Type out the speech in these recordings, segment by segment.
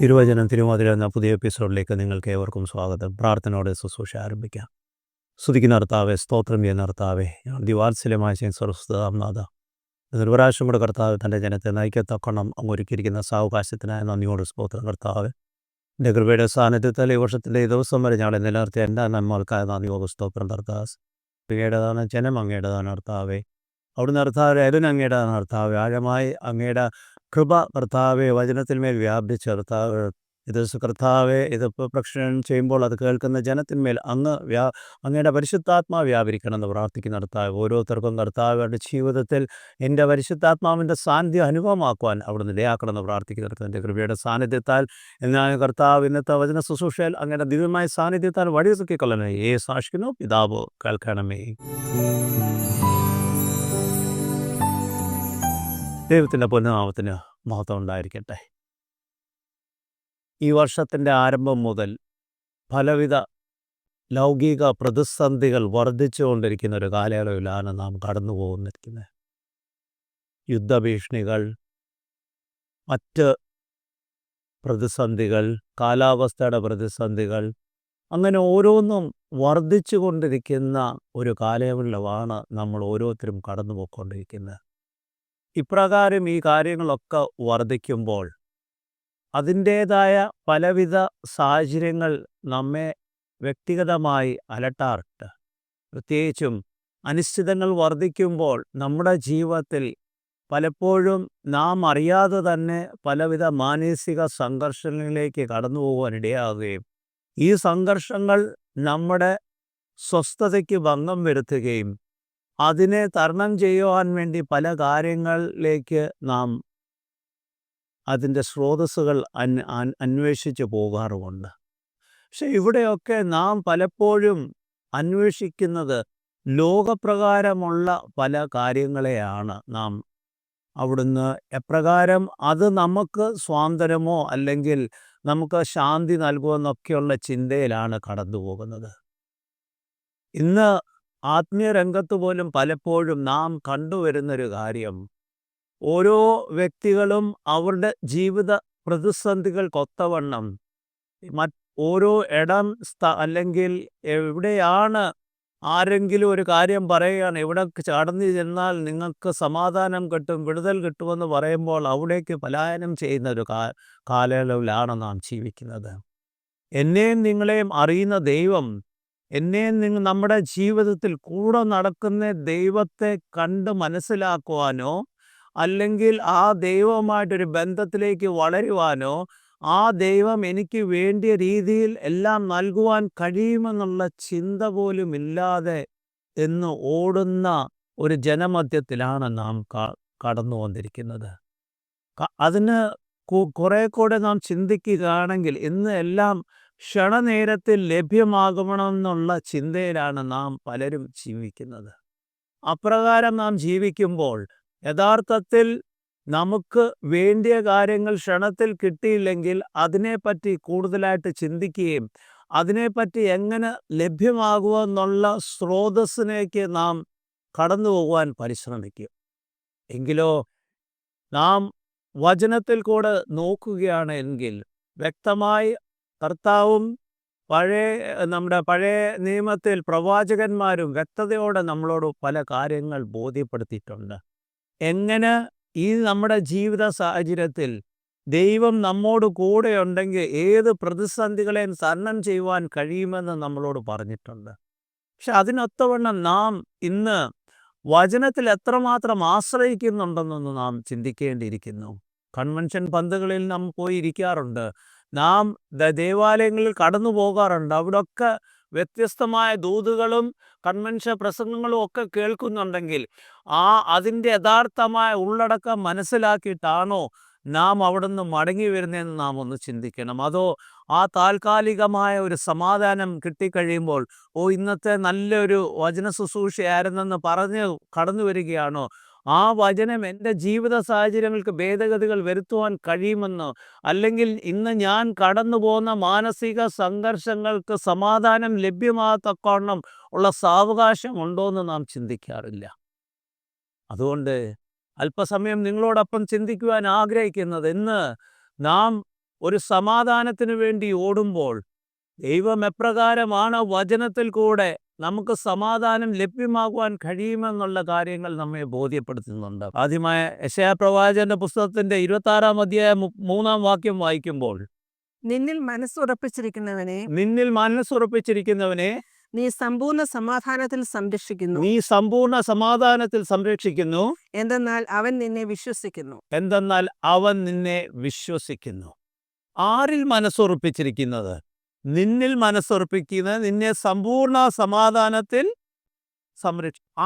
തിരുവചനം തിരുമധുരം എന്ന പുതിയ എപ്പിസോഡിലേക്ക് നിങ്ങൾക്ക് ഏവർക്കും സ്വാഗതം. പ്രാർത്ഥനയോടെ ശുശ്രൂഷ ആരംഭിക്കാം. സ്തുതിക്കുന്ന കർത്താവേ, സ്തോത്രം ചെയ്യുന്ന കർത്താവേ, ദിവാത്സല്യമായ സർവസ്തുതാംനാഥ, ഒരു പ്രാവശ്യം കൂടെ കർത്താവ് തൻ്റെ ജനത്തെ നയിക്കത്തക്കണം അങ്ങൊരുക്കിയിരിക്കുന്ന സാവകാശത്തിനായ നന്ദിയോട് സ്തോത്രം കർത്താവ്. എൻ്റെ കൃപയുടെ സാന്നിധ്യത്തിൽ ഈ വർഷത്തിൻ്റെ ഈ ദിവസം വരെ ഞങ്ങളെ നിലനിർത്തിയ എൻ്റെ നന്മകൾക്കായ നന്ദിയോട് സ്തോത്രം കർത്താവ്. അങ്ങയുടേതാണ് ജനം, അങ്ങയുടേതാണ് കർത്താവേ. അവിടുന്ന് കർത്താവെ അതിന് അങ്ങയുടേതാണ് കർത്താവെ. ആഴമായി അങ്ങയുടെ കൃപ കർത്താവെ വചനത്തിന്മേൽ വ്യാപിച്ച കർത്താവ്. ഇത് കർത്താവെ ഇതിപ്പോൾ പ്രക്ഷേപണം ചെയ്യുമ്പോൾ അത് കേൾക്കുന്ന ജനത്തിന്മേൽ അങ്ങയുടെ പരിശുദ്ധാത്മാവ് വ്യാപരിക്കണമെന്ന് പ്രാർത്ഥിക്കുന്ന കർത്താവ്. ഓരോരുത്തർക്കും കർത്താവയുടെ ജീവിതത്തിൽ എൻ്റെ പരിശുദ്ധാത്മാവിൻ്റെ സാന്നിധ്യം അനുഭവമാക്കുവാൻ അവിടുന്ന് ഇടയാക്കണമെന്ന് പ്രാർത്ഥിക്കുന്ന കർത്താവ്. എൻ്റെ കൃപയുടെ സാന്നിധ്യത്താൽ എന്നാൽ കർത്താവ് ഇന്നത്തെ വചന ശുശ്രൂഷയിൽ അങ്ങയുടെ ദിവ്യമായ സാന്നിധ്യത്താൽ വഴിയൊരുക്കിക്കൊള്ളണമേ. സാക്ഷിക്കണോ പിതാവോ കേൾക്കണമേ. ദൈവത്തിൻ്റെ പൊന്നുനാമത്തിന് മഹത്വം ഉണ്ടായിരിക്കട്ടെ. ഈ വർഷത്തിൻ്റെ ആരംഭം മുതൽ പലവിധ ലൗകിക പ്രതിസന്ധികൾ വർദ്ധിച്ചുകൊണ്ടിരിക്കുന്ന ഒരു കാലയളവിലാണ് നാം കടന്നു പോകുന്നിരിക്കുന്നത്. യുദ്ധഭീഷണികൾ, മറ്റ് പ്രതിസന്ധികൾ, കാലാവസ്ഥയുടെ പ്രതിസന്ധികൾ, അങ്ങനെ ഓരോന്നും വർദ്ധിച്ചു കൊണ്ടിരിക്കുന്ന ഒരു കാലയളവിലാണ് നമ്മൾ ഓരോരുത്തരും കടന്നു പോയിക്കൊണ്ടിരിക്കുന്നത്. ഇപ്രകാരം ഈ കാര്യങ്ങളൊക്കെ വർദ്ധിക്കുമ്പോൾ അതിൻ്റേതായ പലവിധ സാഹചര്യങ്ങൾ നമ്മെ വ്യക്തിഗതമായി അലട്ടാറുണ്ട്. പ്രത്യേകിച്ചും അനിശ്ചിതങ്ങൾ വർദ്ധിക്കുമ്പോൾ നമ്മുടെ ജീവിതത്തിൽ പലപ്പോഴും നാം അറിയാതെ തന്നെ പലവിധ മാനസിക സംഘർഷങ്ങളിലേക്ക് കടന്നു പോകാനിടയാകുകയും ഈ സംഘർഷങ്ങൾ നമ്മുടെ സ്വസ്ഥതയ്ക്ക് ഭംഗം വരുത്തുകയും അതിനെ തരണം ചെയ്യുവാൻ വേണ്ടി പല കാര്യങ്ങളിലേക്ക് നാം അതിൻ്റെ സ്രോതസ്സുകൾ അന്വേഷിച്ച് പോകാറുമുണ്ട്. പക്ഷെ ഇവിടെയൊക്കെ നാം പലപ്പോഴും അന്വേഷിക്കുന്നത് ലോകപ്രകാരമുള്ള പല കാര്യങ്ങളെയാണ്. നാം അവിടുന്ന് എപ്രകാരം അത് നമുക്ക് സ്വാതന്ത്ര്യമോ അല്ലെങ്കിൽ നമുക്ക് ശാന്തി നൽകുമെന്നൊക്കെയുള്ള ചിന്തയിലാണ് കടന്നു പോകുന്നത്. ഇന്ന് ആത്മീയ രംഗത്ത് പോലും പലപ്പോഴും നാം കണ്ടുവരുന്നൊരു കാര്യം, ഓരോ വ്യക്തികളും അവരുടെ ജീവിത പ്രതിസന്ധികൾക്കൊത്തവണ്ണം ഓരോ ഇടം അല്ലെങ്കിൽ എവിടെയാണ് ആരെങ്കിലും ഒരു കാര്യം പറയുകയാണ്, ഇവിടെ കടന്നു ചെന്നാൽ നിങ്ങൾക്ക് സമാധാനം കിട്ടും, വിടുതൽ കിട്ടുമെന്ന് പറയുമ്പോൾ അവിടേക്ക് പലായനം ചെയ്യുന്ന ഒരു കാലയളവിലാണ് നാം ജീവിക്കുന്നത്. എന്നെയും നിങ്ങളെയും അറിയുന്ന ദൈവം, എന്നെയും നമ്മുടെ ജീവിതത്തിൽ കൂടെ നടക്കുന്ന ദൈവത്തെ കണ്ട് മനസ്സിലാക്കുവാനോ അല്ലെങ്കിൽ ആ ദൈവവുമായിട്ടൊരു ബന്ധത്തിലേക്ക് വളരുവാനോ ആ ദൈവം എനിക്ക് വേണ്ടിയ രീതിയിൽ എല്ലാം നൽകുവാൻ കഴിയുമെന്നുള്ള ചിന്ത പോലും ഇല്ലാതെ എന്ന് ഓടുന്ന ഒരു ജനമധ്യത്തിലാണ് നാം കടന്നു വന്നിരിക്കുന്നത്. അതിന് കുറെ കൂടെ നാം ചിന്തിക്കുകയാണെങ്കിൽ ഇന്ന് എല്ലാം ക്ഷണനേരത്തിൽ ലഭ്യമാകണമെന്നുള്ള ചിന്തയിലാണ് നാം പലരും ജീവിക്കുന്നത്. അപ്രകാരം നാം ജീവിക്കുമ്പോൾ യഥാർത്ഥത്തിൽ നമുക്ക് വേണ്ടിയ കാര്യങ്ങൾ ക്ഷണത്തിൽ കിട്ടിയില്ലെങ്കിൽ അതിനെപ്പറ്റി കൂടുതലായിട്ട് ചിന്തിക്കുകയും അതിനെപ്പറ്റി എങ്ങനെ ലഭ്യമാകുമെന്നുള്ള സ്രോതസ്സിലേക്ക് നാം കടന്നു പോകുവാൻ പരിശ്രമിക്കും. എങ്കിലോ നാം വചനത്തിൽ കൂടെ നോക്കുകയാണ് എങ്കിൽ വ്യക്തമായി കർത്താവും നമ്മുടെ പഴയ നിയമത്തിൽ പ്രവാചകന്മാരും വ്യക്തതയോടെ നമ്മളോട് പല കാര്യങ്ങൾ ബോധ്യപ്പെടുത്തിയിട്ടുണ്ട്. എങ്ങനെ ഈ നമ്മുടെ ജീവിത സാഹചര്യത്തിൽ ദൈവം നമ്മോട് കൂടെ ഉണ്ടെങ്കിൽ ഏത് പ്രതിസന്ധികളെയും തരണം ചെയ്യുവാൻ കഴിയുമെന്ന് നമ്മളോട് പറഞ്ഞിട്ടുണ്ട്. പക്ഷെ അതിനൊത്തവണ്ണം നാം ഇന്ന് വചനത്തിൽ എത്രമാത്രം ആശ്രയിക്കുന്നുണ്ടെന്നൊന്ന് നാം ചിന്തിക്കേണ്ടിയിരിക്കുന്നു. കൺവെൻഷൻ പന്തുകളിൽ നാം പോയി ഇരിക്കാറുണ്ട്, നാം ദേവാലയങ്ങളിൽ കടന്നു പോകാറുണ്ട്. അവിടെയൊക്കെ വ്യത്യസ്തമായ ദൂതുകളും കൺവെൻഷൻ പ്രസംഗങ്ങളും ഒക്കെ കേൾക്കുന്നുണ്ടെങ്കിൽ അതിൻ്റെ യഥാർത്ഥമായ ഉള്ളടക്കം മനസ്സിലാക്കിയിട്ടാണോ നാം അവിടുന്ന് മടങ്ങി വരുന്നതെന്ന് നാം ഒന്ന് ചിന്തിക്കണം. അതോ ആ താൽക്കാലികമായ ഒരു സമാധാനം കിട്ടിക്കഴിയുമ്പോൾ ഇന്നത്തെ നല്ലൊരു വചന ശുശ്രൂഷയായിരുന്നെന്ന് പറഞ്ഞ് കടന്നു വരികയാണോ? ആ വചനം എൻ്റെ ജീവിത സാഹചര്യങ്ങൾക്ക് ഭേദഗതികൾ വരുത്തുവാൻ കഴിയുമെന്നോ അല്ലെങ്കിൽ ഇന്ന് ഞാൻ കടന്നു പോകുന്ന മാനസിക സംഘർഷങ്ങൾക്ക് സമാധാനം ലഭ്യമാകത്തക്കവണ്ണം ഉള്ള സാവകാശം ഉണ്ടോയെന്ന് നാം ചിന്തിക്കാറില്ല. അതുകൊണ്ട് അല്പസമയം നിങ്ങളോടൊപ്പം ചിന്തിക്കുവാൻ ആഗ്രഹിക്കുന്നത്, ഇന്ന് നാം ഒരു സമാധാനത്തിന് വേണ്ടി ഓടുമ്പോൾ ദൈവം എപ്രകാരമാണ് വചനത്തിൽ കൂടെ നമുക്ക് സമാധാനം ലഭ്യമാകുവാൻ കഴിയുമെന്നുള്ള കാര്യങ്ങൾ നമ്മെ ബോധ്യപ്പെടുത്തുന്നുണ്ട്. ആദ്യമായ യെശയ്യാ പ്രവാചകന്റെ പുസ്തകത്തിന്റെ 26-ാം അധ്യായം 3-ാം വാക്യം വായിക്കുമ്പോൾ, നിന്നിൽ മനസ്സുറപ്പിച്ചിരിക്കുന്നവനെ നിന്നിൽ മനസ്സുറപ്പിച്ചിരിക്കുന്നവനെ നീ സമ്പൂർണ്ണ സമാധാനത്തിൽ സംരക്ഷിക്കുന്നു. നീ സമ്പൂർണ്ണ സമാധാനത്തിൽ സംരക്ഷിക്കുന്നു. എന്തെന്നാൽ അവൻ നിന്നെ വിശ്വസിക്കുന്നു. എന്തെന്നാൽ അവൻ നിന്നെ വിശ്വസിക്കുന്നു. ആരിൽ മനസ്സുറപ്പിച്ചിരിക്കുന്നത്? നിന്നിൽ മനസ്സുറപ്പിക്കുന്നത് നിന്നെ സമ്പൂർണ്ണ സമാധാനത്തിൽ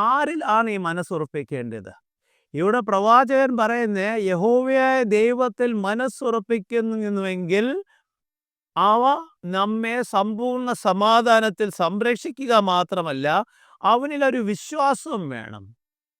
ആരിൽ ആണ് ഈ മനസ്സുറപ്പിക്കേണ്ടത്? ഇവിടെ പ്രവാചകൻ പറയുന്നത് യഹോവയായ ദൈവത്തിൽ മനസ്സുറപ്പിക്കുന്നുവെങ്കിൽ അവ നമ്മെ സമ്പൂർണ്ണ സമാധാനത്തിൽ സംരക്ഷിക്കുക മാത്രമല്ല, അവനിലൊരു വിശ്വാസം വേണം.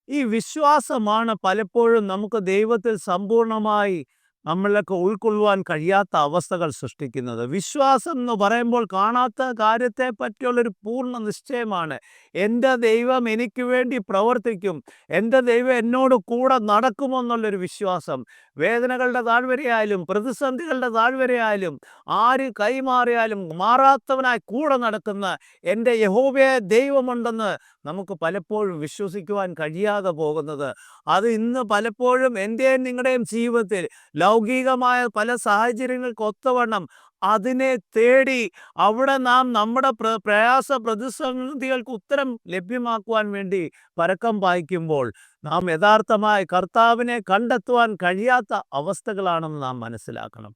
ഈ വിശ്വാസമാണ് പലപ്പോഴും നമുക്ക് ദൈവത്തിൽ സമ്പൂർണ്ണമായി നമ്മൾക്ക് ഉൾക്കൊള്ളുവാൻ കഴിയാത്ത അവസ്ഥകൾ സൃഷ്ടിക്കുന്നത്. വിശ്വാസം എന്ന് പറയുമ്പോൾ കാണാത്ത കാര്യത്തെ പറ്റിയുള്ളൊരു പൂർണ്ണ നിശ്ചയമാണ്. എൻ്റെ ദൈവം എനിക്ക് വേണ്ടി പ്രവർത്തിക്കും, എൻ്റെ ദൈവം എന്നോട് കൂടെ നടക്കുമെന്നുള്ളൊരു വിശ്വാസം. വേദനകളുടെ താഴ്വരയായാലും പ്രതിസന്ധികളുടെ താഴ്വരയായാലും ആര് കൈമാറിയാലും മാറാത്തവനായി കൂടെ നടക്കുന്ന എൻ്റെ യഹോവയായ ദൈവമുണ്ടെന്ന് നമുക്ക് പലപ്പോഴും വിശ്വസിക്കുവാൻ കഴിയാതെ പോകുന്നത്. അത് ഇന്ന് പലപ്പോഴും എൻ്റെയും നിങ്ങളുടെയും ജീവിതത്തിൽ ലൗകികമായ പല സാഹചര്യങ്ങൾക്ക് ഒത്തവണ്ണം അതിനെ തേടി അവിടെ നാം നമ്മുടെ പ്രയാസ പ്രതിസന്ധികൾക്ക് ഉത്തരം ലഭ്യമാക്കുവാൻ വേണ്ടി പരക്കം പായിക്കുമ്പോൾ നാം യഥാർത്ഥമായി കർത്താവിനെ കണ്ടെത്തുവാൻ കഴിയാത്ത അവസ്ഥകളാണെന്ന് നാം മനസ്സിലാക്കണം.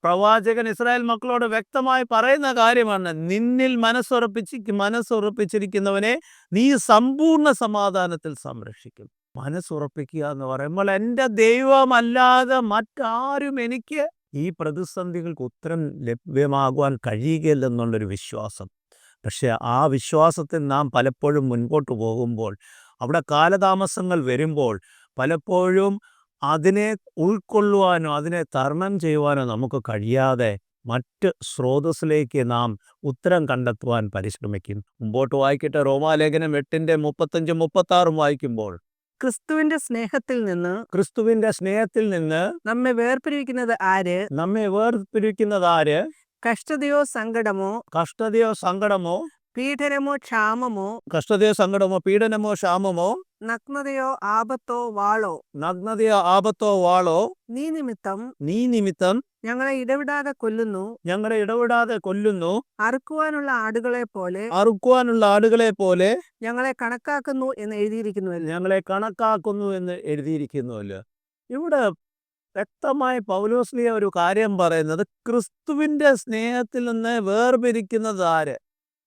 പ്രവാചകൻ ഇസ്രായേൽ മക്കളോട് വ്യക്തമായി പറയുന്ന കാര്യമാണ്, നിന്നിൽ മനസ്സുറപ്പിച്ചിരിക്കുന്നവനെ നീ സമ്പൂർണ്ണ സമാധാനത്തിൽ സംരക്ഷിക്കും. മനസ്സുറപ്പിക്കുക എന്ന് പറയുമ്പോൾ എൻ്റെ ദൈവമല്ലാതെ മറ്റാരും എനിക്ക് ഈ പ്രതിസന്ധികൾക്ക് ഉത്തരം ലഭ്യമാകുവാൻ കഴിയുകയില്ലെന്നുള്ളൊരു വിശ്വാസം. പക്ഷെ ആ വിശ്വാസത്തിൽ നാം പലപ്പോഴും മുൻപോട്ട് പോകുമ്പോൾ അവിടെ കാലതാമസങ്ങൾ വരുമ്പോൾ പലപ്പോഴും അതിനെ ഉൾക്കൊള്ളുവാനോ അതിനെ തരണം ചെയ്യുവാനോ നമുക്ക് കഴിയാതെ മറ്റ് സ്രോതസ്സിലേക്ക് നാം ഉത്തരം കണ്ടെത്തുവാൻ പരിശ്രമിക്കും. മുമ്പോട്ട് വായിക്കട്ടെ. റോമാലേഖനം 8:35-36 വായിക്കുമ്പോൾ, ക്രിസ്തുവിന്റെ സ്നേഹത്തിൽ നിന്ന് നമ്മെ വേർപിരിക്കുന്നത് ആര്? കഷ്ടതയോ സങ്കടമോ പീഡനമോ ക്ഷാമമോ നഗ്നതയോ ആപത്തോ വാളോ നീ നിമിത്തം ഞങ്ങളെ ഇടവിടാതെ കൊല്ലുന്നു. അറുക്കുവാനുള്ള ആടുകളെ പോലെ ഞങ്ങളെ കണക്കാക്കുന്നു എന്ന് എഴുതിയിരിക്കുന്നുവല്ലോ. ഇവിടെ വ്യക്തമായി പൗലോസ്ലീഹ ഒരു കാര്യം പറയുന്നത്, ക്രിസ്തുവിൻ്റെ സ്നേഹത്തിൽ നിന്ന് വേർപിരിക്കുന്നത് ആര്?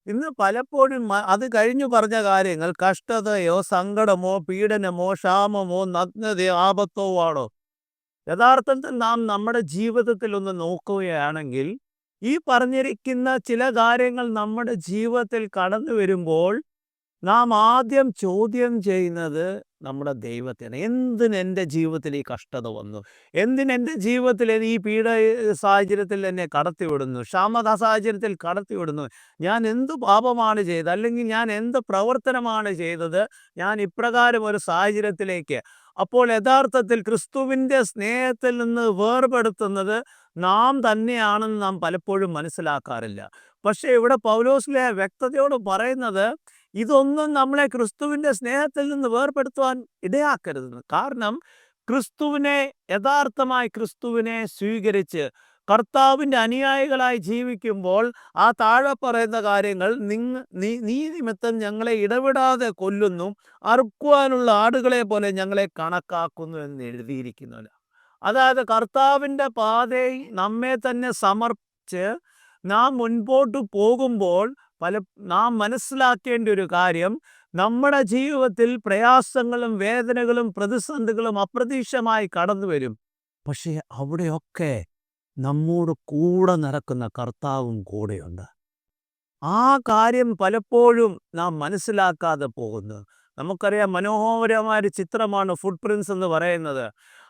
ഇന്ന് പലപ്പോഴും അത് കഴിഞ്ഞു പറഞ്ഞ കാര്യങ്ങൾ കഷ്ടതയോ സങ്കടമോ പീഡനമോ ക്ഷാമമോ നഗ്നതയോ ആപത്തോ ആണോ? യഥാർത്ഥത്തിൽ നാം നമ്മുടെ ജീവിതത്തിൽ ഒന്ന് നോക്കുകയാണെങ്കിൽ ഈ പറഞ്ഞിരിക്കുന്ന ചില കാര്യങ്ങൾ നമ്മുടെ ജീവിതത്തിൽ കടന്നു വരുമ്പോൾ നാം ആദ്യം ചോദ്യം ചെയ്യുന്നത് നമ്മുടെ ദൈവത്തിന്. എന്തിന് എൻ്റെ ജീവിതത്തിൽ ഈ കഷ്ടത വന്നു? എന്തിന് എൻ്റെ ജീവിതത്തിൽ ഈ പീഡ സാഹചര്യത്തിൽ എന്നെ കടത്തിവിടുന്നു? ക്ഷാമത സാഹചര്യത്തിൽ കടത്തിവിടുന്നു? ഞാൻ എന്ത് പാപമാണ് ചെയ്തത്? അല്ലെങ്കിൽ ഞാൻ എന്ത് പ്രവർത്തനമാണ് ചെയ്തത് ഞാൻ ഇപ്രകാരം ഒരു സാഹചര്യത്തിലേക്ക്? അപ്പോൾ യഥാർത്ഥത്തിൽ ക്രിസ്തുവിൻ്റെ സ്നേഹത്തിൽ നിന്ന് വേർപെടുത്തുന്നത് നാം തന്നെയാണെന്ന് നാം പലപ്പോഴും മനസ്സിലാക്കാറില്ല. പക്ഷേ ഇവിടെ പൗലോസ്ലീഹ വ്യക്തതയോട് പറയുന്നത്, ഇതൊന്നും നമ്മളെ ക്രിസ്തുവിൻ്റെ സ്നേഹത്തിൽ നിന്ന് വേർപെടുത്തുവാൻ ഇടയാക്കരുത്. കാരണം യഥാർത്ഥമായി ക്രിസ്തുവിനെ സ്വീകരിച്ച് കർത്താവിൻ്റെ അനുയായികളായി ജീവിക്കുമ്പോൾ ആ താഴെ പറയുന്ന കാര്യങ്ങൾ, നീ നിമിത്തം ഞങ്ങളെ ഇടവിടാതെ കൊല്ലുന്നു, അറുക്കുവാനുള്ള ആടുകളെ പോലെ ഞങ്ങളെ കണക്കാക്കുന്നു എന്ന് എഴുതിയിരിക്കുന്നില്ല. അതായത് കർത്താവിൻ്റെ പാതയിൽ നമ്മെ തന്നെ സമർപ്പിച്ച് നാം മുൻപോട്ട് പോകുമ്പോൾ നാം മനസ്സിലാക്കേണ്ട ഒരു കാര്യം, നമ്മുടെ ജീവിതത്തിൽ പ്രയാസങ്ങളും വേദനകളും പ്രതിസന്ധികളും അപ്രതീക്ഷിതമായി കടന്നു വരും. പക്ഷേ അവിടെയൊക്കെ നമ്മോട് കൂടെ നടക്കുന്ന കർത്താവും കൂടെയുണ്ട്. ആ കാര്യം പലപ്പോഴും നാം മനസ്സിലാക്കാതെ പോകുന്നു. നമുക്കറിയാം, മനോഹരമായൊരു ചിത്രമാണ് ഫുട് പ്രിൻസ് എന്ന് പറയുന്നത്.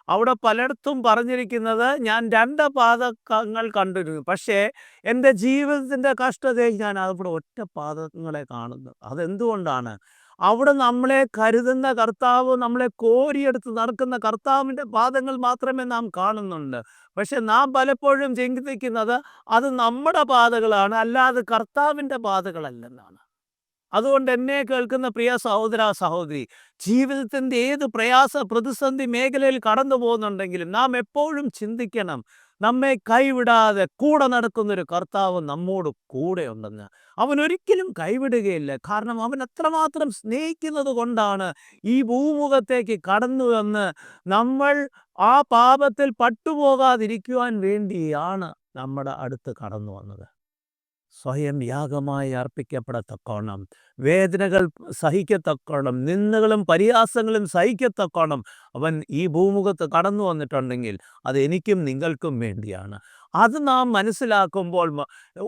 അവിടെ പലയിടത്തും പറഞ്ഞിരിക്കുന്നത് ഞാൻ 2 പാദങ്ങൾ കണ്ടിരുന്നു, പക്ഷേ എൻ്റെ ജീവിതത്തിൻ്റെ കഷ്ടതയിൽ ഞാൻ അവിടെ ഒറ്റ പാദങ്ങളെ കാണുന്നു. അതെന്തുകൊണ്ടാണ്? അവിടെ നമ്മളെ കരുതുന്ന കർത്താവ്, നമ്മളെ കോരിയെടുത്ത് നടക്കുന്ന കർത്താവിൻ്റെ പാദങ്ങൾ മാത്രമേ നാം കാണുന്നുണ്ട്. പക്ഷെ നാം പലപ്പോഴും ചിന്തിക്കുന്നത് അത് നമ്മുടെ പാതകളാണ്, അല്ലാതെ കർത്താവിൻ്റെ പാതകളല്ലെന്നാണ്. അതുകൊണ്ട് എന്നെ കേൾക്കുന്ന പ്രിയ സഹോദര സഹോദരി, ജീവിതത്തിൻ്റെ ഏത് പ്രയാസ പ്രതിസന്ധി മേഖലയിൽ കടന്നു പോകുന്നുണ്ടെങ്കിലും നാം എപ്പോഴും ചിന്തിക്കണം, നമ്മെ കൈവിടാതെ കൂടെ നടക്കുന്നൊരു കർത്താവ് നമ്മോട് കൂടെ ഉണ്ടെന്ന്. അവൻ ഒരിക്കലും കൈവിടുകയില്ല. കാരണം അവൻ അത്രമാത്രം സ്നേഹിക്കുന്നത് കൊണ്ടാണ് ഈ ഭൂമുഖത്തേക്ക് കടന്നു വന്ന് നമ്മൾ ആ പാപത്തിൽ പട്ടുപോകാതിരിക്കുവാൻ വേണ്ടിയാണ് നമ്മുടെ അടുത്ത് കടന്നു വന്നത്. സ്വയം യാഗമായി അർപ്പിക്കപ്പെടത്തക്കോണം, വേദനകൾ സഹിക്കത്തക്കോണം, നിന്ദകളും പരിഹാസങ്ങളും സഹിക്കത്തക്കോണം അവൻ ഈ ഭൂമുഖത്ത് കടന്നു വന്നിട്ടുണ്ടെങ്കിൽ അത് എനിക്കും നിങ്ങൾക്കും വേണ്ടിയാണ്. അത് നാം മനസ്സിലാക്കുമ്പോൾ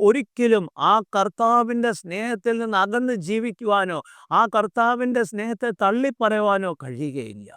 ഒരിക്കലും ആ കർത്താവിൻ്റെ സ്നേഹത്തിൽ നിന്ന് അകന്ന് ജീവിക്കുവാനോ ആ കർത്താവിൻ്റെ സ്നേഹത്തെ തള്ളിപ്പറയുവാനോ കഴിയുകയില്ല.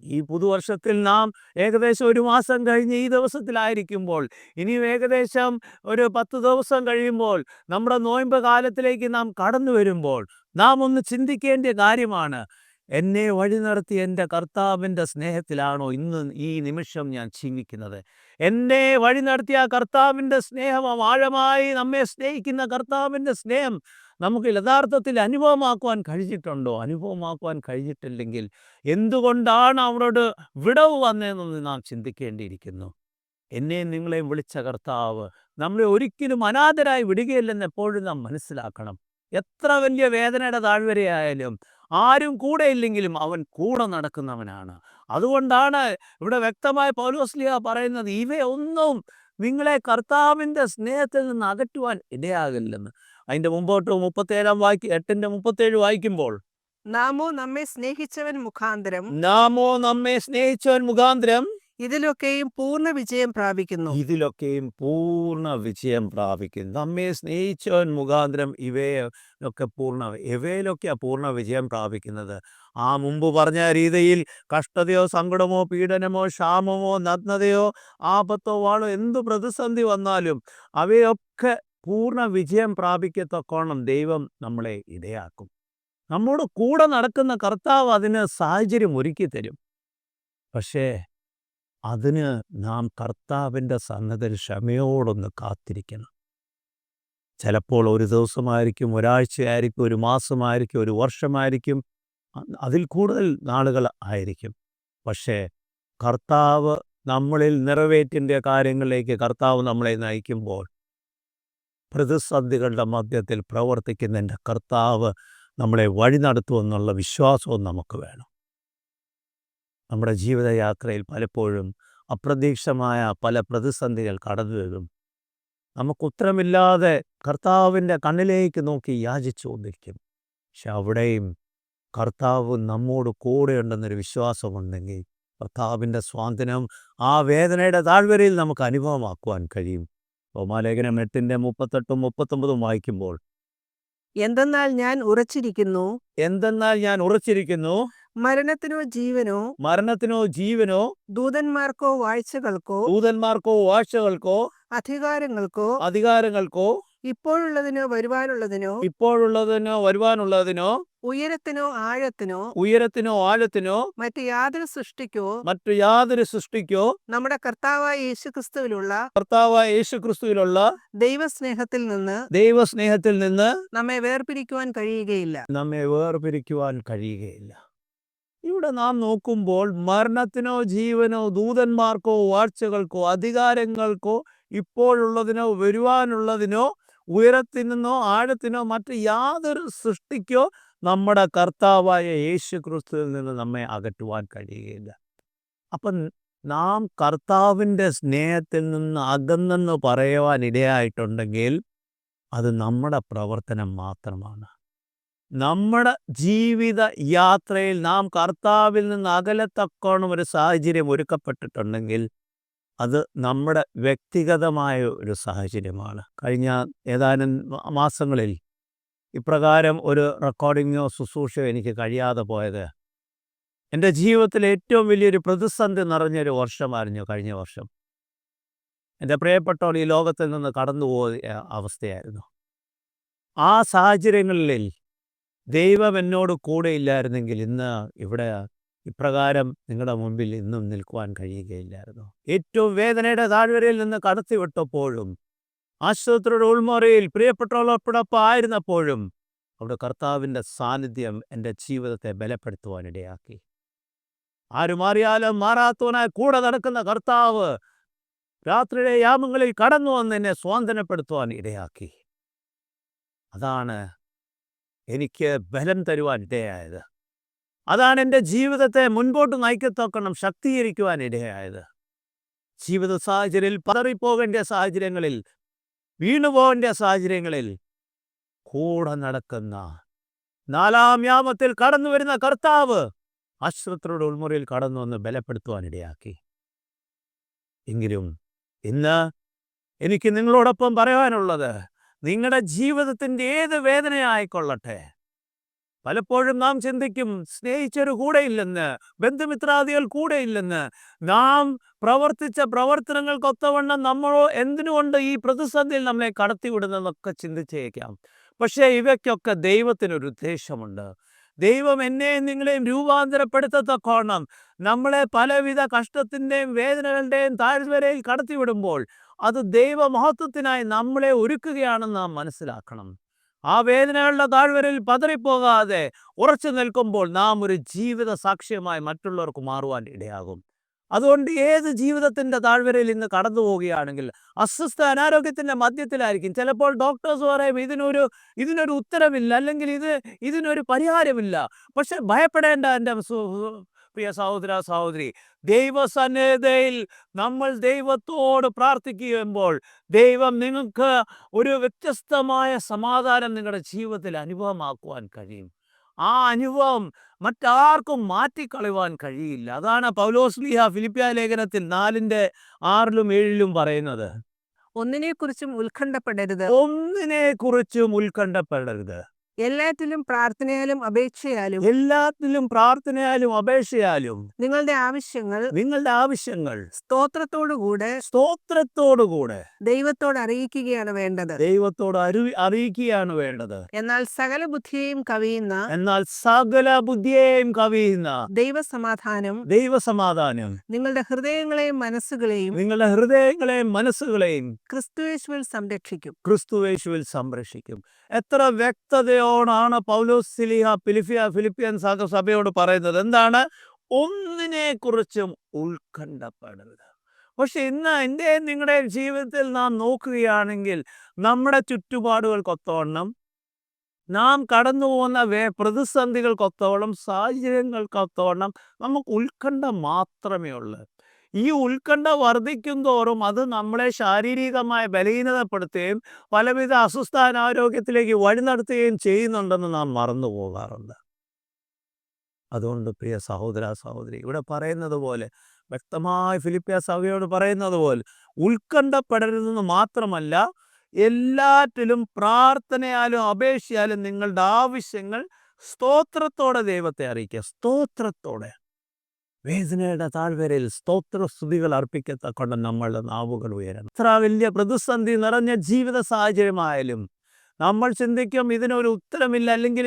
ഈ പുതുവർഷത്തിൽ നാം ഏകദേശം 1 മാസം കഴിഞ്ഞ് ഈ ദിവസത്തിലായിരിക്കുമ്പോൾ, ഇനിയും ഏകദേശം ഒരു 10 ദിവസം കഴിയുമ്പോൾ നമ്മുടെ നോയമ്പ് കാലത്തിലേക്ക് നാം കടന്നു വരുമ്പോൾ നാം ഒന്ന് ചിന്തിക്കേണ്ട കാര്യമാണ്, എന്നെ വഴി നടത്തി എൻ്റെ കർത്താവിൻ്റെ സ്നേഹത്തിലാണോ ഇന്ന് ഈ നിമിഷം ഞാൻ ജീവിക്കുന്നത്? എന്നെ വഴി നടത്തിയ കർത്താവിൻ്റെ സ്നേഹം, ആഴമായി നമ്മെ സ്നേഹിക്കുന്ന കർത്താവിൻ്റെ സ്നേഹം നമുക്ക് യഥാർത്ഥത്തിൽ അനുഭവമാക്കുവാൻ കഴിഞ്ഞിട്ടുണ്ടോ? അനുഭവമാക്കുവാൻ കഴിഞ്ഞിട്ടില്ലെങ്കിൽ എന്തുകൊണ്ടാണ് അവരോട് വിടവ് വന്നതെന്ന് നാം ചിന്തിക്കേണ്ടിയിരിക്കുന്നു. എന്നെയും നിങ്ങളെയും വിളിച്ച കർത്താവ് നമ്മളെ ഒരിക്കലും അനാഥരായി വിടുകയില്ലെന്ന് എപ്പോഴും നാം മനസ്സിലാക്കണം. എത്ര വലിയ വേദനയുടെ താഴ്വരയായാലും ആരും കൂടെ ഇല്ലെങ്കിലും അവൻ കൂടെ നടക്കുന്നവനാണ്. അതുകൊണ്ടാണ് ഇവിടെ വ്യക്തമായി പൗലോസ്ലീഹ പറയുന്നത്, ഇവയൊന്നും നിങ്ങളെ കർത്താവിൻ്റെ സ്നേഹത്തിൽ നിന്ന് അകറ്റുവാൻ ഇടയാകില്ലെന്ന്. അതിൻ്റെ മുമ്പോട്ട് 8:37 വായിക്കുമ്പോൾ, നാമോ നമ്മെ സ്നേഹിച്ചവൻ മുഖാന്തരം ഇതിലൊക്കെയും പൂർണ്ണ വിജയം പ്രാപിക്കുന്നു. നമ്മെ സ്നേഹിച്ചവൻ മുഖാന്തരം ഇവയിലൊക്കെയാണ് പൂർണ്ണ വിജയം പ്രാപിക്കുന്നത്. ആ മുമ്പ് പറഞ്ഞ രീതിയിൽ കഷ്ടതയോ സങ്കടമോ പീഡനമോ ക്ഷാമമോ നഗ്നതയോ ആപത്തോ വാളോ എന്തു പ്രതിസന്ധി വന്നാലും അവയൊക്കെ പൂർണ്ണ വിജയം പ്രാപിക്കത്തക്കോണം ദൈവം നമ്മളെ ഇടയാക്കും. നമ്മോട് കൂടെ നടക്കുന്ന കർത്താവ് അതിന് സാഹചര്യം ഒരുക്കി തരും. പക്ഷേ അതിന് നാം കർത്താവിൻ്റെ സന്നദ്ധയിൽ ക്ഷമയോടൊന്ന് കാത്തിരിക്കണം. ചിലപ്പോൾ ഒരു ദിവസമായിരിക്കും, ഒരാഴ്ചയായിരിക്കും, 1 മാസമായിരിക്കും, 1 വർഷമായിരിക്കും, അതിൽ കൂടുതൽ നാളുകൾ ആയിരിക്കും. പക്ഷേ കർത്താവ് നമ്മളിൽ നിറവേറ്റേണ്ട കാര്യങ്ങളിലേക്ക് കർത്താവ് നമ്മളെ നയിക്കുമ്പോൾ, പ്രതിസന്ധികളുടെ മധ്യത്തിൽ പ്രവർത്തിക്കുന്ന എൻ്റെ കർത്താവ് നമ്മളെ വഴി നടത്തുമെന്നുള്ള വിശ്വാസവും നമുക്ക് വേണം. നമ്മുടെ ജീവിതയാത്രയിൽ പലപ്പോഴും അപ്രതീക്ഷിതമായ പല പ്രതിസന്ധികൾ കടന്നു വരും. നമുക്ക് ഉത്തരമില്ലാതെ കർത്താവിൻ്റെ കണ്ണിലേക്ക് നോക്കി യാചിച്ചു കൊണ്ടിരിക്കും. പക്ഷെ അവിടെയും കർത്താവ് നമ്മോട് കൂടെയുണ്ടെന്നൊരു വിശ്വാസമുണ്ടെങ്കിൽ കർത്താവിൻ്റെ സ്വാന്തനം ആ വേദനയുടെ താഴ്വരയിൽ നമുക്ക് അനുഭവമാക്കുവാൻ കഴിയും. റോമാലേഖനം 8:38-39 വായിക്കുമ്പോൾ, എന്തെന്നാൽ ഞാൻ ഉറച്ചിരിക്കുന്നു, മരണത്തിനോ ജീവനോ ദൂതന്മാർക്കോ വാഴ്ചകൾക്കോ അധികാരങ്ങൾക്കോ ഇപ്പോഴുള്ളതിനോ വരുവാനുള്ളതിനോ ഉയരത്തിനോ ആഴത്തിനോ മറ്റു യാതൊരു സൃഷ്ടിക്കോ നമ്മുടെ കർത്താവായ യേശുക്രിസ്തുവിലുള്ള ദൈവസ്നേഹത്തിൽ നിന്ന് നമ്മെ വേർപിരിക്കുവാൻ കഴിയുകയില്ല. ഇവിടെ നാം നോക്കുമ്പോൾ മരണത്തിനോ ജീവനോ ദൂതന്മാർക്കോ വാഴ്ചകൾക്കോ അധികാരങ്ങൾക്കോ ഇപ്പോഴുള്ളതിനോ വരുവാനുള്ളതിനോ ഉയരത്തിനോ ആഴത്തിനോ മറ്റ് യാതൊരു സൃഷ്ടിക്കോ നമ്മുടെ കർത്താവായ യേശുക്രിസ്തുവിൽ നിന്ന് നമ്മെ അകറ്റുവാൻ കഴിയുകയില്ല. അപ്പം നാം കർത്താവിൻ്റെ സ്നേഹത്തിൽ നിന്ന് അകന്നെന്ന് പറയുവാൻ ഇടയായിട്ടുണ്ടെങ്കിൽ അത് നമ്മുടെ പ്രവർത്തനം മാത്രമാണ്. നമ്മുടെ ജീവിത യാത്രയിൽ നാം കർത്താവിൽ നിന്ന് അകലത്തക്കോണം ഒരു സാഹചര്യം ഒരുക്കപ്പെട്ടിട്ടുണ്ടെങ്കിൽ അത് നമ്മുടെ വ്യക്തിഗതമായ ഒരു സാഹചര്യമാണ്. കഴിഞ്ഞ ഏതാനും മാസങ്ങളിൽ ഇപ്രകാരം ഒരു റെക്കോർഡിങ്ങോ ശുശ്രൂഷയോ എനിക്ക് കഴിയാതെ പോയത് എൻ്റെ ജീവിതത്തിലെ ഏറ്റവും വലിയൊരു പ്രതിസന്ധി നിറഞ്ഞൊരു വർഷമായിരുന്നു കഴിഞ്ഞ വർഷം. എൻ്റെ പ്രിയപ്പെട്ടവർ ഈ ലോകത്തിൽ നിന്ന് കടന്നുപോയ അവസ്ഥയായിരുന്നു. ആ സാഹചര്യങ്ങളിൽ ദൈവം എന്നോട് കൂടെ ഇല്ലായിരുന്നെങ്കിൽ ഇന്ന് ഇവിടെ ഇപ്രകാരം നിങ്ങളുടെ മുമ്പിൽ ഇന്നും നിൽക്കുവാൻ കഴിയുകയില്ലായിരുന്നു. ഏറ്റവും വേദനയുടെ താഴ്വരയിൽ നിന്ന് കടത്തിവിട്ടപ്പോഴും, ആശുപത്രിയുടെ ഉൾമുറിയിൽ പ്രിയപ്പെട്ടവരോടൊപ്പം ആയിരുന്നപ്പോഴും അവിടെ കർത്താവിൻ്റെ സാന്നിധ്യം എൻ്റെ ജീവിതത്തെ ബലപ്പെടുത്തുവാനിടയാക്കി. ആര് മാറിയാലും മാറാത്തവനായി കൂടെ നടക്കുന്ന കർത്താവ് രാത്രിയിലെ യാമങ്ങളിൽ കടന്നു വന്ന് എന്നെ സ്വാന്തനപ്പെടുത്തുവാൻ ഇടയാക്കി. അതാണ് എനിക്ക് ബലം തരുവാൻ ഇടയായത്. അതാണ് എൻ്റെ ജീവിതത്തെ മുൻപോട്ട് നയിക്കത്തക്കണം ശക്തീകരിക്കുവാൻ ഇടയായത്. ജീവിത സാഹചര്യത്തിൽ പതറിപ്പോകേണ്ട സാഹചര്യങ്ങളിൽ, വീണുപോകേണ്ട സാഹചര്യങ്ങളിൽ കൂടെ നടക്കുന്ന 4-ാം യാമത്തിൽ കടന്നു വരുന്ന കർത്താവ് ആശുപത്രിയുടെ ഉൾമുറിയിൽ കടന്നു വന്ന് ബലപ്പെടുത്തുവാൻ ഇടയാക്കി. എങ്കിലും ഇന്ന് എനിക്ക് നിങ്ങളോടൊപ്പം പറയാനുള്ളത്, നിങ്ങളുടെ ജീവിതത്തിൻ്റെ ഏത് വേദനയായിക്കൊള്ളട്ടെ, പലപ്പോഴും നാം ചിന്തിക്കും സ്നേഹിച്ചൊരു കൂടെയില്ലെന്ന്, ബന്ധുമിത്രാദികൾ കൂടെയില്ലെന്ന്, നാം പ്രവർത്തിച്ച പ്രവർത്തനങ്ങൾക്കൊത്തവണ്ണം നമ്മളോ എന്തിനുകൊണ്ട് ഈ പ്രതിസന്ധിയിൽ നമ്മളെ കടത്തിവിടുന്നതെന്നൊക്കെ ചിന്തിച്ചേക്കാം. പക്ഷേ ഇവയ്ക്കൊക്കെ ദൈവത്തിനൊരു ഉദ്ദേശമുണ്ട്. ദൈവം എന്നെയും നിങ്ങളെയും രൂപാന്തരപ്പെടുത്തത്തക്കോണം നമ്മളെ പലവിധ കഷ്ടത്തിൻ്റെയും വേദനകളുടെയും താഴ്വരയിൽ കടത്തിവിടുമ്പോൾ അത് ദൈവമഹത്വത്തിനായി നമ്മളെ ഒരുക്കുകയാണെന്ന് നാം മനസ്സിലാക്കണം. ആ വേദനകളുടെ താഴ്വരയിൽ പതറിപ്പോകാതെ ഉറച്ചു നിൽക്കുമ്പോൾ നാം ഒരു ജീവിത സാക്ഷ്യമായി മറ്റുള്ളവർക്ക് മാറുവാൻ ഇടയാകും. അതുകൊണ്ട് ഏത് ജീവിതത്തിൻ്റെ താഴ്വരയിൽ ഇന്ന് കടന്നു പോവുകയാണെങ്കിൽ, അസ്വസ്ഥ അനാരോഗ്യത്തിൻ്റെ മധ്യത്തിലായിരിക്കും. ചിലപ്പോൾ ഡോക്ടേഴ്സ് പറയും ഇതിനൊരു ഉത്തരവില്ല, അല്ലെങ്കിൽ ഇതിനൊരു പരിഹാരമില്ല. പക്ഷെ ഭയപ്പെടേണ്ട എൻ്റെ പ്രിയ സഹോദര സഹോദരി, ദൈവസന്നിധിയിൽ നമ്മൾ ദൈവത്തോട് പ്രാർത്ഥിക്കുമ്പോൾ ദൈവം നിങ്ങൾക്ക് ഒരു വ്യത്യസ്തമായ സമാധാനം നിങ്ങളുടെ ജീവിതത്തിൽ അനുഭവമാക്കുവാൻ കഴിയും. ആ അനുഭവം മറ്റാർക്കും മാറ്റിക്കളയുവാൻ കഴിയില്ല. അതാണ് പൗലോസ്ലീഹ ഫിലിപ്പിയ ലേഖനത്തിൽ 4:6-7 പറയുന്നത്. ഒന്നിനെക്കുറിച്ചും ഉത്കണ്ഠപ്പെടരുത്. ഒന്നിനെക്കുറിച്ചും ഉത്കണ്ഠപ്പെടരുത്. എല്ലാറ്റിലും പ്രാർത്ഥനയാലും അപേക്ഷയാലും നിങ്ങളുടെ ആവശ്യങ്ങൾ സ്തോത്രത്തോടുകൂടെ ദൈവത്തോട് അറിയിക്കുകയാണ് വേണ്ടത്. എന്നാൽ സകല ബുദ്ധിയെയും കവിയുന്ന ദൈവസമാധാനം നിങ്ങളുടെ ഹൃദയങ്ങളെയും മനസ്സുകളെയും ക്രിസ്തുയേശുവിൽ സംരക്ഷിക്കും. എത്ര വ്യക്തതയോടാണ് പൗലോസ്ലീഹ ഫിലിപ്പിയൻ സഭയോട് പറയുന്നത്. എന്താണ്? ഒന്നിനെക്കുറിച്ചും ഉത്കണ്ഠപ്പെടരുത്. പക്ഷെ ഇന്ന് എൻ്റെയും നിങ്ങളുടെയും ജീവിതത്തിൽ നാം നോക്കുകയാണെങ്കിൽ നമ്മുടെ ചുറ്റുപാടുകൾക്കൊത്തവണ്ണം, നാം കടന്നു പോകുന്ന പ്രതിസന്ധികൾക്കൊത്തവണ്ണം, സാഹചര്യങ്ങൾക്കൊത്തവണ്ണം നമുക്ക് ഉത്കണ്ഠ മാത്രമേ ഉള്ളൂ. ഈ ഉത്കണ്ഠ വർദ്ധിക്കും തോറും അത് നമ്മളെ ശാരീരികമായി ബലഹീനതപ്പെടുത്തുകയും പലവിധ അസ്വസ്ഥ അനാരോഗ്യത്തിലേക്ക് വഴി നടത്തുകയും ചെയ്യുന്നുണ്ടെന്ന് നാം മറന്നു പോകാറുണ്ട്. അതുകൊണ്ട് പ്രിയ സഹോദര സഹോദരി, ഇവിടെ പറയുന്നത് പോലെ, വ്യക്തമായി ഫിലിപ്പിയ സഭയോട് പറയുന്നത് പോലെ, ഉത്കണ്ഠപ്പെടരുതെന്ന് മാത്രമല്ല, എല്ലാറ്റിലും പ്രാർത്ഥനയാലും അപേക്ഷയാലും നിങ്ങളുടെ ആവശ്യങ്ങൾ സ്തോത്രത്തോടെ ദൈവത്തെ അറിയിക്കുക. സ്തോത്രത്തോടെ വേദനയുടെ താഴ്വരയിൽ സ്തോത്രസ്തുതികൾ അർപ്പിക്കത്തക്കൊണ്ട് നമ്മളുടെ നാവുകൾ ഉയരണം. എത്ര വലിയ പ്രതിസന്ധി നിറഞ്ഞ ജീവിത സാഹചര്യമായാലും നമ്മൾ ചിന്തിക്കും ഇതിനൊരു ഉത്തരമില്ല, അല്ലെങ്കിൽ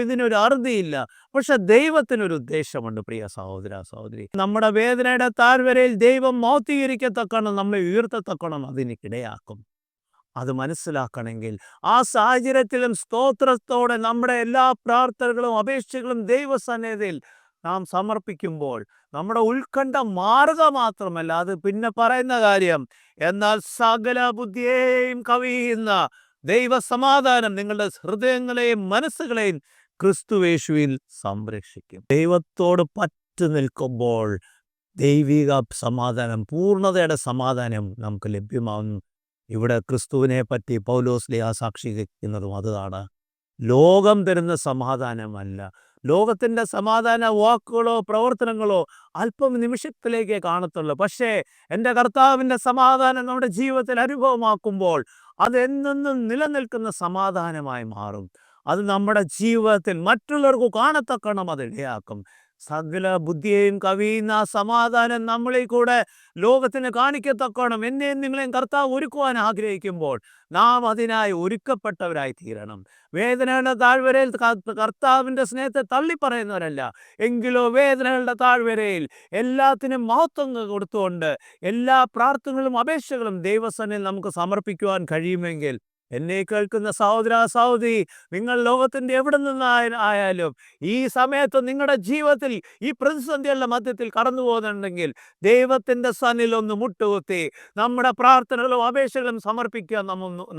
ഇതിനൊരു അറുതിയില്ല. പക്ഷെ ദൈവത്തിനൊരു ഉദ്ദേശമുണ്ട്. പ്രിയ സഹോദര സഹോദരി, നമ്മുടെ വേദനയുടെ താഴ്വരയിൽ ദൈവം മൗത്തീകരിക്കത്തക്കണം, നമ്മെ ഉയർത്തത്തക്കണം, അതിനിടയാക്കും. അത് മനസ്സിലാക്കണമെങ്കിൽ ആ സാഹചര്യത്തിലും സ്തോത്രത്തോടെ നമ്മുടെ എല്ലാ പ്രാർത്ഥനകളും അപേക്ഷകളും ദൈവസന്നിധിയിൽ നാം സമർപ്പിക്കുമ്പോൾ നമ്മുടെ ഉത്കണ്ഠ മാറുക മാത്രമല്ല, അത് പിന്നെ പറയുന്ന കാര്യം, എന്നാൽ സകല ബുദ്ധിയെയും കവിയുന്ന ദൈവസമാധാനം നിങ്ങളുടെ ഹൃദയങ്ങളെയും മനസ്സുകളെയും ക്രിസ്തുയേശുവിൽ സംരക്ഷിക്കും. ദൈവത്തോട് പറ്റു നിൽക്കുമ്പോൾ ദൈവിക സമാധാനം, പൂർണ്ണതയുടെ സമാധാനം നമുക്ക് ലഭ്യമാകുന്നു. ഇവിടെ ക്രിസ്തുവിനെ പറ്റി പൗലോസ്ലീഹ സാക്ഷീകരിക്കുന്നതും അതാണ്. ലോകം തരുന്ന സമാധാനമല്ല. ലോകത്തിൻ്റെ സമാധാന വാക്കുകളോ പ്രവർത്തനങ്ങളോ അല്പം നിമിഷത്തിലേക്കേ കാണത്തുള്ളൂ. പക്ഷേ എൻ്റെ കർത്താവിൻ്റെ സമാധാനം നമ്മുടെ ജീവിതത്തിൽ അനുഭവമാക്കുമ്പോൾ അതെന്നും നിലനിൽക്കുന്ന സമാധാനമായി മാറും. അത് നമ്മുടെ ജീവിതത്തിൽ മറ്റുള്ളവർക്ക് കാണത്തക്കണം, അത് ഇടയാക്കും. സകല ബുദ്ധിയെയും കവിയുന്ന ആ സമാധാനം നമ്മളിൽ കൂടെ ലോകത്തിന് കാണിക്കത്തക്കോണം എന്നെയും നിങ്ങളെയും കർത്താവ് ഒരുക്കുവാൻ ആഗ്രഹിക്കുമ്പോൾ നാം അതിനായി ഒരുക്കപ്പെട്ടവരായി തീരണം. വേദനയുടെ താഴ്വരയിൽ കർത്താവിൻ്റെ സ്നേഹത്തെ തള്ളിപ്പറയുന്നവരല്ല, എങ്കിലോ വേദനകളുടെ താഴ്വരയിൽ എല്ലാത്തിനും മഹത്വം കൊടുത്തുകൊണ്ട് എല്ലാ പ്രാർത്ഥനകളും അപേക്ഷകളും ദൈവസന്നിധിയിൽ നമുക്ക് സമർപ്പിക്കുവാൻ കഴിയുമെങ്കിൽ, എന്നെ കേൾക്കുന്ന സഹോദര സഹോദരി, നിങ്ങൾ ലോകത്തിൻ്റെ എവിടെ നിന്നായാലും ഈ സമയത്ത് നിങ്ങളുടെ ജീവിതത്തിൽ ഈ പ്രതിസന്ധികളുടെ മധ്യത്തിൽ കടന്നു പോകുന്നുണ്ടെങ്കിൽ ദൈവത്തിൻ്റെ സന്നിധിയിൽ ഒന്ന് മുട്ടുകുത്തി നമ്മുടെ പ്രാർത്ഥനകളും അപേക്ഷകളും സമർപ്പിക്കാൻ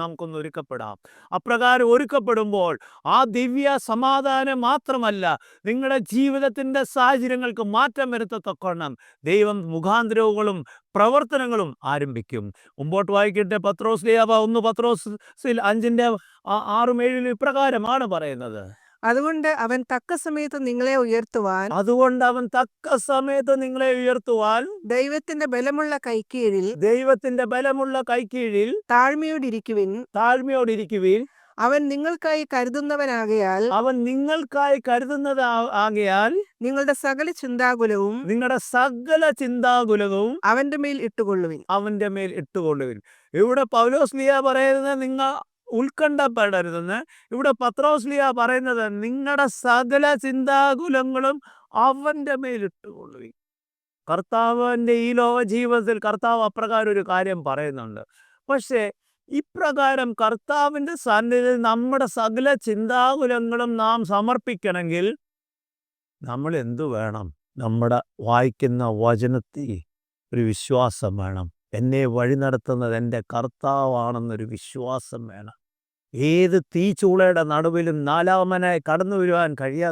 നമുക്കൊന്ന് ഒരുക്കപ്പെടാം. അപ്രകാരം ഒരുക്കപ്പെടുമ്പോൾ ആ ദിവ്യ സമാധാനം മാത്രമല്ല, നിങ്ങളുടെ ജീവിതത്തിൻ്റെ സാഹചര്യങ്ങൾക്ക് മാറ്റം വരുത്തത്തക്കോണം ദൈവം മുഖാന്തരങ്ങളും പ്രവർത്തനങ്ങളും ആരംഭിക്കും. മുമ്പോട്ട് വായിക്കട്ടെ. പത്രോസ് 5:6-7 ഇപ്രകാരമാണ് പറയുന്നത്. അതുകൊണ്ട് അവൻ തക്ക സമയത്ത് നിങ്ങളെ ഉയർത്തുവാൻ ദൈവത്തിന്റെ ബലമുള്ള കൈക്കീഴിൽ താഴ്മയോടിരിക്കുവിൻ. അവൻ നിങ്ങൾക്കായി കരുതുന്നതാകയാൽ നിങ്ങളുടെ സകല ചിന്താകുലവും അവന്റെ മേൽ ഇട്ടുകൊള്ളുവിൻ. ഇവിടെ പൗലോസ്ലീഹ പറയുന്നത് നിങ്ങൾ ഉത്കണ്ഠപ്പെടരുതെന്ന്. ഇവിടെ പത്രോസ്ലീഹ പറയുന്നത് നിങ്ങളുടെ സകല ചിന്താകുലങ്ങളും അവൻ്റെ മേലിട്ടുകൊള്ളുവിൻ. കർത്താവിൻ്റെ ഈ ലോക ജീവിതത്തിൽ കർത്താവ് അപ്രകാരം ഒരു കാര്യം പറയുന്നുണ്ട്. പക്ഷേ ഇപ്രകാരം കർത്താവിൻ്റെ സന്നിധിയിൽ നമ്മുടെ സകല ചിന്താകുലങ്ങളും നാം സമർപ്പിക്കണമെങ്കിൽ നമ്മൾ എന്തു വേണം? നമ്മുടെ വായിക്കുന്ന വചനത്തിൽ ഒരു വിശ്വാസം വേണം. എന്നെ വഴി നടത്തുന്നത് എൻ്റെ കർത്താവാണെന്നൊരു വിശ്വാസം വേണം. ഏത് തീച്ചൂളയുടെ നടുവിലും നാലാമനായി കടന്നു വരുവാൻ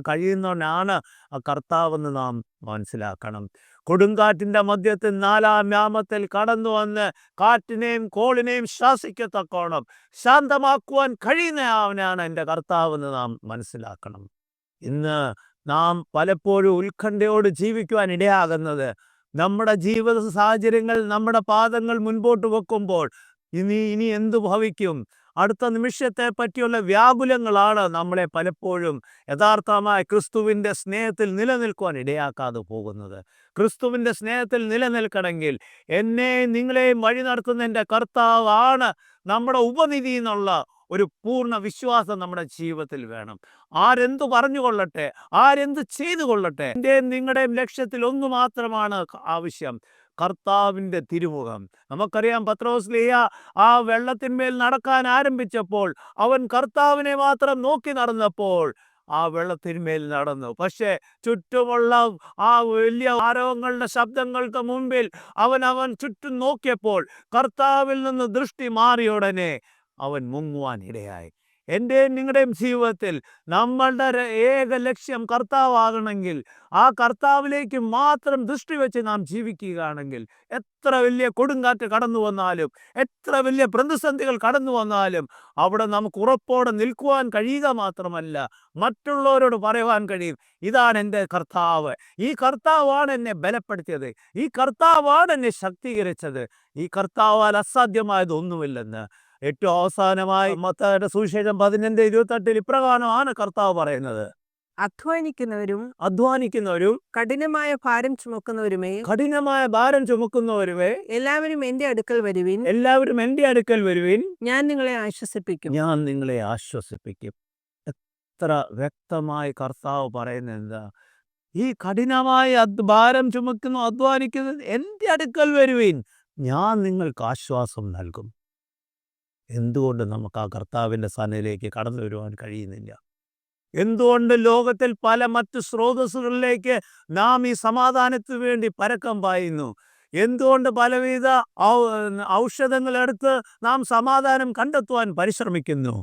കഴിയുന്നവനാണ് ആ കർത്താവെന്ന് നാം മനസ്സിലാക്കണം. കൊടുങ്കാറ്റിൻ്റെ മധ്യത്തിൽ 4-ാം യാമത്തിൽ കടന്നു വന്ന് കാറ്റിനെയും കോളിനെയും ശാസിക്കത്തക്കോണം ശാന്തമാക്കുവാൻ കഴിയുന്നവനാണ് എൻ്റെ കർത്താവെന്ന് നാം മനസ്സിലാക്കണം. ഇന്ന് നാം പലപ്പോഴും ഉത്കണ്ഠയോട് ജീവിക്കുവാൻ ഇടയാകുന്നത് നമ്മുടെ ജീവിത സാഹചര്യങ്ങൾ നമ്മുടെ പാദങ്ങൾ മുൻപോട്ട് വെക്കുമ്പോൾ ഇനി എന്തു ഭവിക്കും, അടുത്ത നിമിഷത്തെ പറ്റിയുള്ള വ്യാകുലങ്ങളാണ് നമ്മളെ പലപ്പോഴും യഥാർത്ഥമായ ക്രിസ്തുവിൻ്റെ സ്നേഹത്തിൽ നിലനിൽക്കുവാൻ ഇടയാക്കാതെ പോകുന്നത്. ക്രിസ്തുവിൻ്റെ സ്നേഹത്തിൽ നിലനിൽക്കണമെങ്കിൽ എന്നെ നിങ്ങളെയും വഴി നടത്തുന്ന എൻ്റെ കർത്താവാണ് നമ്മുടെ ഉപനിധി എന്നുള്ള ഒരു പൂർണ്ണ വിശ്വാസം നമ്മുടെ ജീവിതത്തിൽ വേണം. ആരെന്തു പറഞ്ഞുകൊള്ളട്ടെ, ആരെന്ത് ചെയ്തു കൊള്ളട്ടെ, എൻ്റെയും നിങ്ങളുടെയും ലക്ഷ്യത്തിൽ ഒന്നു മാത്രമാണ് ആവശ്യം: കർത്താവിൻ്റെ തിരുമുഖം. നമുക്കറിയാം, പത്രോസ്ലീഹ ആ വെള്ളത്തിന്മേൽ നടക്കാൻ ആരംഭിച്ചപ്പോൾ അവൻ കർത്താവിനെ മാത്രം നോക്കി നടന്നപ്പോൾ ആ വെള്ളത്തിന്മേൽ നടന്നു. പക്ഷേ ചുറ്റുമുള്ള ആ വലിയ ആരവങ്ങളുടെ ശബ്ദങ്ങൾക്ക് മുമ്പിൽ അവൻ ചുറ്റും നോക്കിയപ്പോൾ കർത്താവിൽ നിന്ന് ദൃഷ്ടി മാറിയുടനെ അവൻ മുങ്ങുവാൻ ഇടയായി. എൻ്റെയും നിങ്ങളുടെയും ജീവിതത്തിൽ നമ്മളുടെ ഏക ലക്ഷ്യം കർത്താവാകണമെങ്കിൽ ആ കർത്താവിലേക്ക് മാത്രം ദൃഷ്ടി വെച്ച് നാം ജീവിക്കുകയാണെങ്കിൽ എത്ര വലിയ കൊടുങ്കാറ്റ് കടന്നു വന്നാലും എത്ര വലിയ പ്രതിസന്ധികൾ കടന്നു വന്നാലും അവിടെ നമുക്ക് ഉറപ്പോടെ നിൽക്കുവാൻ കഴിയുക മാത്രമല്ല, മറ്റുള്ളവരോട് പറയുവാൻ കഴിയും, ഇതാണ് എൻ്റെ കർത്താവ്, ഈ കർത്താവാണ് എന്നെ ബലപ്പെടുത്തിയത്, ഈ കർത്താവാണ് എന്നെ ശക്തീകരിച്ചത്, ഈ കർത്താവാൽ അസാധ്യമായതൊന്നുമില്ലെന്ന്. ഏറ്റവും അവസാനമായി മത്തായിയുടെ സുവിശേഷം 15:28 ഇപ്രകാരമാണ് കർത്താവ് പറയുന്നത്: അധ്വാനിക്കുന്നവരും കഠിനമായ ഭാരം ചുമക്കുന്നവരുമേ എല്ലാവരും എൻ്റെ അടുക്കൽ വരുവിൻ, ഞാൻ നിങ്ങളെ ആശ്വസിപ്പിക്കും. എത്ര വ്യക്തമായി കർത്താവ് പറയുന്നത് എന്താ? ഈ കഠിനമായ ഭാരം അധ്വാനിക്കുന്നത് എൻ്റെ അടുക്കൽ വരുവിൻ, ഞാൻ നിങ്ങൾക്ക് ആശ്വാസം നൽകും. എന്തുകൊണ്ട് നമുക്ക് ആ കർത്താവിൻ്റെ സന്നിധിയിലേക്ക് കടന്നു വരുവാൻ കഴിയുന്നില്ല? എന്തുകൊണ്ട് ലോകത്തിൽ പല മറ്റു സ്രോതസ്സുകളിലേക്ക് നാം ഈ സമാധാനത്തിന് വേണ്ടി പരക്കം പായുന്നു? എന്തുകൊണ്ട് പലവിധ ഔഷധങ്ങളെടുത്ത് നാം സമാധാനം കണ്ടെത്തുവാൻ പരിശ്രമിക്കുന്നു?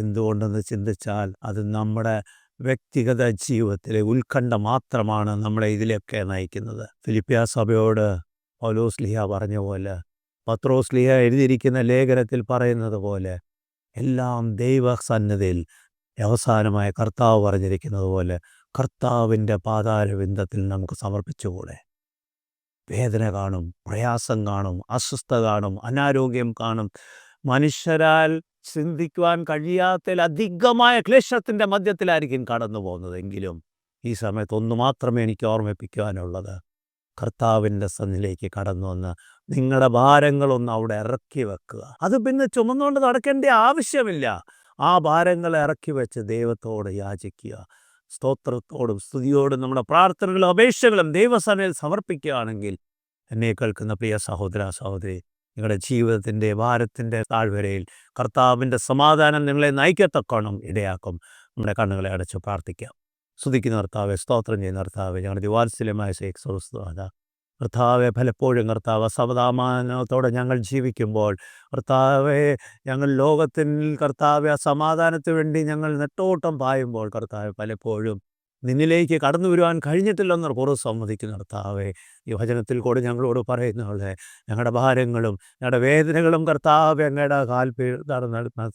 എന്തുകൊണ്ടെന്ന് ചിന്തിച്ചാൽ അത് നമ്മുടെ വ്യക്തിഗത ജീവിതത്തിലെ ഉത്കണ്ഠ മാത്രമാണ് നമ്മളെ ഇതിലൊക്കെ നയിക്കുന്നത്. ഫിലിപ്പിയ സഭയോട് പൗലോസ്ലീഹ പറഞ്ഞ പോലെ, പത്രോസ്ലീഹ എഴുതിയിരിക്കുന്ന ലേഖനത്തിൽ പറയുന്നത് പോലെ, എല്ലാം ദൈവസന്നിധിയിൽ അവസാനമായ കർത്താവ് പറഞ്ഞിരിക്കുന്നത് പോലെ കർത്താവിൻ്റെ പാതാരവിന്ദത്തിൽ നമുക്ക് സമർപ്പിച്ചുകൂടെ? വേദന കാണും, പ്രയാസം കാണും, അസ്വസ്ഥത കാണും, അനാരോഗ്യം കാണും, മനുഷ്യരാൽ ചിന്തിക്കുവാൻ കഴിയാത്തതിലധികമായ ക്ലേശത്തിൻ്റെ മധ്യത്തിലായിരിക്കും കടന്നു പോകുന്നതെങ്കിലും ഈ സമയത്ത് ഒന്ന് മാത്രമേ എനിക്ക് ഓർമ്മിപ്പിക്കുവാനുള്ളത്, കർത്താവിൻ്റെ സന്നിധിയിലേക്ക് കടന്നു വന്ന് നിങ്ങളുടെ ഭാരങ്ങളൊന്ന് അവിടെ ഇറക്കി വെക്കുക. അത് പിന്നെ ചുമന്നുകൊണ്ട് നടക്കേണ്ട ആവശ്യമില്ല. ആ ഭാരങ്ങൾ ഇറക്കി വെച്ച് ദൈവത്തോട് യാചിക്കുക. സ്തോത്രത്തോടും സ്തുതിയോടും നമ്മുടെ പ്രാർത്ഥനകളും അപേക്ഷകളും ദൈവസന്നിധിയിൽ സമർപ്പിക്കുകയാണെങ്കിൽ, എന്നെ കേൾക്കുന്ന പ്രിയ സഹോദര സഹോദരി, നിങ്ങളുടെ ജീവിതത്തിൻ്റെ ഭാരത്തിൻ്റെ താഴ്വരയിൽ കർത്താവിൻ്റെ സമാധാനം നിങ്ങളെ നയിക്കത്തക്കോണം ഇടയാക്കും. നമ്മുടെ കണ്ണുകളെ അടച്ച് പ്രാർത്ഥിക്കാം. സ്തുതിക്കുന്ന കർത്താവെ, സ്തോത്രം ചെയ്യുന്ന കർത്താവെ, ഞങ്ങളുടെ ദിവാത്സല്യമായ ശേഖസ്വസ്ഥത കർത്താവെ, പലപ്പോഴും കർത്താവ് അസമാധാനത്തോടെ ഞങ്ങൾ ജീവിക്കുമ്പോൾ കർത്താവെ, ഞങ്ങൾ ലോകത്തിൽ കർത്താവെ അസമാധാനത്തിന് വേണ്ടി ഞങ്ങൾ നെട്ടോട്ടം പായുമ്പോൾ കർത്താവെ, പലപ്പോഴും നിന്നിലേക്ക് കടന്നു വരുവാൻ കഴിഞ്ഞിട്ടില്ലെന്ന് പുറത്ത് സമ്മതിക്കുന്ന കർത്താവെ, ഈ വചനത്തിൽ കൂടെ ഞങ്ങളോട് പറയുന്നവളെ, ഞങ്ങളുടെ ഭാരങ്ങളും ഞങ്ങളുടെ വേദനകളും കർത്താവെ അങ്ങയുടെ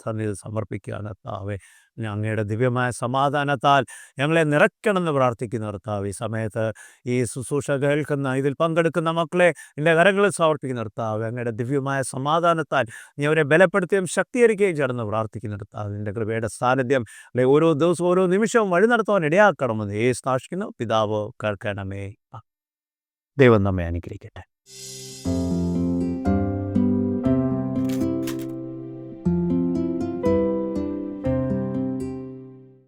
സന്നിധിയിൽ സമർപ്പിക്കുകയാണ് കർത്താവെ. അങ്ങയുടെ ദിവ്യമായ സമാധാനത്താൽ ഞങ്ങളെ നിറയ്ക്കണമെന്ന് പ്രാർത്ഥിക്കുന്ന കർത്താവ്, ഈ സമയത്ത് ഈ ശുശ്രൂഷ കേൾക്കുന്ന ഇതിൽ പങ്കെടുക്കുന്ന മക്കളെ എൻ്റെ കരങ്ങളിൽ സമർപ്പിക്കുന്ന കർത്താവ്, അങ്ങയുടെ ദിവ്യമായ സമാധാനത്താൽ നീ അവരെ ബലപ്പെടുത്തുകയും ശക്തീകരിക്കുകയും ചേർന്ന് പ്രാർത്ഥിക്കുന്ന കർത്താവ്, നിൻ്റെ കൃപയുടെ സാന്നിധ്യം അല്ലെ ഓരോ ദിവസവും ഓരോ നിമിഷവും വഴി നടത്തുവാൻ ഇടയാക്കണമെന്ന് യേശു സാക്ഷിക്കുന്നു. പിതാവ് കേൾക്കണമേ. ദൈവം നമ്മെ അനുഗ്രഹിക്കട്ടെ.